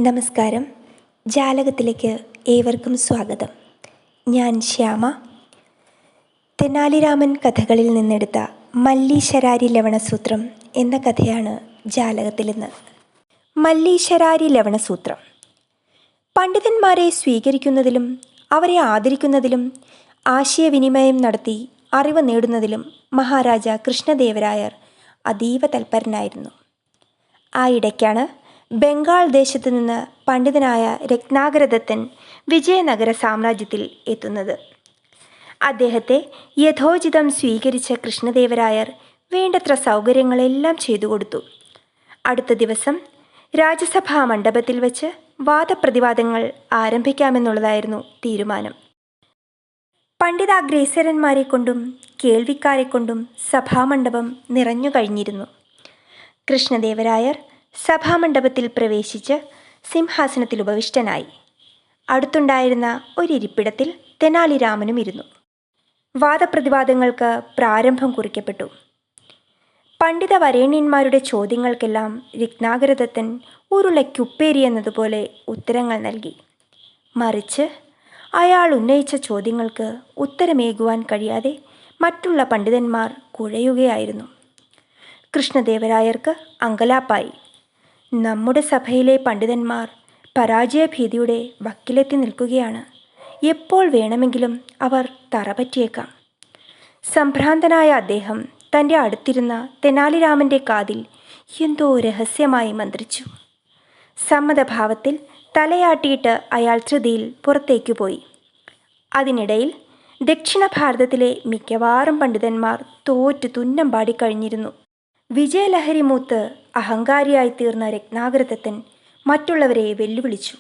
നമസ്കാരം. ജാലകത്തിലേക്ക് ഏവർക്കും സ്വാഗതം. ഞാൻ ശ്യാമ. തെനാലിരാമൻ കഥകളിൽ നിന്നെടുത്ത മല്ലീശരാരി ലവണസൂത്രം എന്ന കഥയാണ് ജാലകത്തിലിന്ന്. മല്ലീശരാരി ലവണസൂത്രം. പണ്ഡിതന്മാരെ സ്വീകരിക്കുന്നതിലും അവരെ ആദരിക്കുന്നതിലും ആശയവിനിമയം നടത്തി അറിവ് നേടുന്നതിലും മഹാരാജ കൃഷ്ണദേവരായർ അതീവ തൽപരനായിരുന്നു. ആ ഇടയ്ക്കാണ് ബംഗാൾ ദേശത്തു നിന്ന് പണ്ഡിതനായ രത്നാകരദത്തൻ വിജയനഗര സാമ്രാജ്യത്തിൽ എത്തുന്നത്. അദ്ദേഹത്തെ യഥോചിതം സ്വീകരിച്ച കൃഷ്ണദേവരായർ വേണ്ടത്ര സൗകര്യങ്ങളെല്ലാം ചെയ്തു കൊടുത്തു. അടുത്ത ദിവസം രാജസഭാ മണ്ഡപത്തിൽ വച്ച് വാദപ്രതിവാദങ്ങൾ ആരംഭിക്കാമെന്നുള്ളതായിരുന്നു തീരുമാനം. പണ്ഡിതാഗ്രേസരന്മാരെ കൊണ്ടും കേൾവിക്കാരെ കൊണ്ടും സഭാമണ്ഡപം നിറഞ്ഞു കഴിഞ്ഞിരുന്നു. കൃഷ്ണദേവരായർ സഭാമണ്ഡപത്തിൽ പ്രവേശിച്ച് സിംഹാസനത്തിൽ ഉപവിഷ്ടനായി. അടുത്തുണ്ടായിരുന്ന ഒരിരിപ്പിടത്തിൽ തെനാലിരാമനും ഇരുന്നു. വാദപ്രതിവാദങ്ങൾക്ക് പ്രാരംഭം കുറിക്കപ്പെട്ടു. പണ്ഡിത വരേണ്യന്മാരുടെ ചോദ്യങ്ങൾക്കെല്ലാം രത്നാകരദത്തൻ ഉരുളയ്ക്കുപ്പേരി എന്നതുപോലെ ഉത്തരങ്ങൾ നൽകി. മറിച്ച് അയാൾ ഉന്നയിച്ച ചോദ്യങ്ങൾക്ക് ഉത്തരമേകുവാൻ കഴിയാതെ മറ്റുള്ള പണ്ഡിതന്മാർ കുഴയുകയായിരുന്നു. കൃഷ്ണദേവരായർക്ക് അങ്കലാപ്പായി. നമ്മുടെ സഭയിലെ പണ്ഡിതന്മാർ പരാജയഭീതിയുടെ വക്കിലെത്തി നിൽക്കുകയാണ്. എപ്പോൾ വേണമെങ്കിലും അവർ തറപറ്റിയേക്കാം. സംഭ്രാന്തനായ അദ്ദേഹം തൻ്റെ അടുത്തിരുന്ന തെനാലിരാമൻ്റെ കാതിൽ എന്തോ രഹസ്യമായി മന്ത്രിച്ചു. സമ്മതഭാവത്തിൽ തലയാട്ടിയിട്ട് അയാൾ ധൃതിയിൽ പുറത്തേക്കു പോയി. അതിനിടയിൽ ദക്ഷിണ ഭാരതത്തിലെ മിക്കവാറും പണ്ഡിതന്മാർ തോറ്റു തുന്നം പാടിക്കഴിഞ്ഞിരുന്നു. വിജയലഹരി മൂത്ത് അഹങ്കാരിയായി തീർന്ന രത്നാകരദത്തൻ മറ്റുള്ളവരെ വെല്ലുവിളിച്ചു.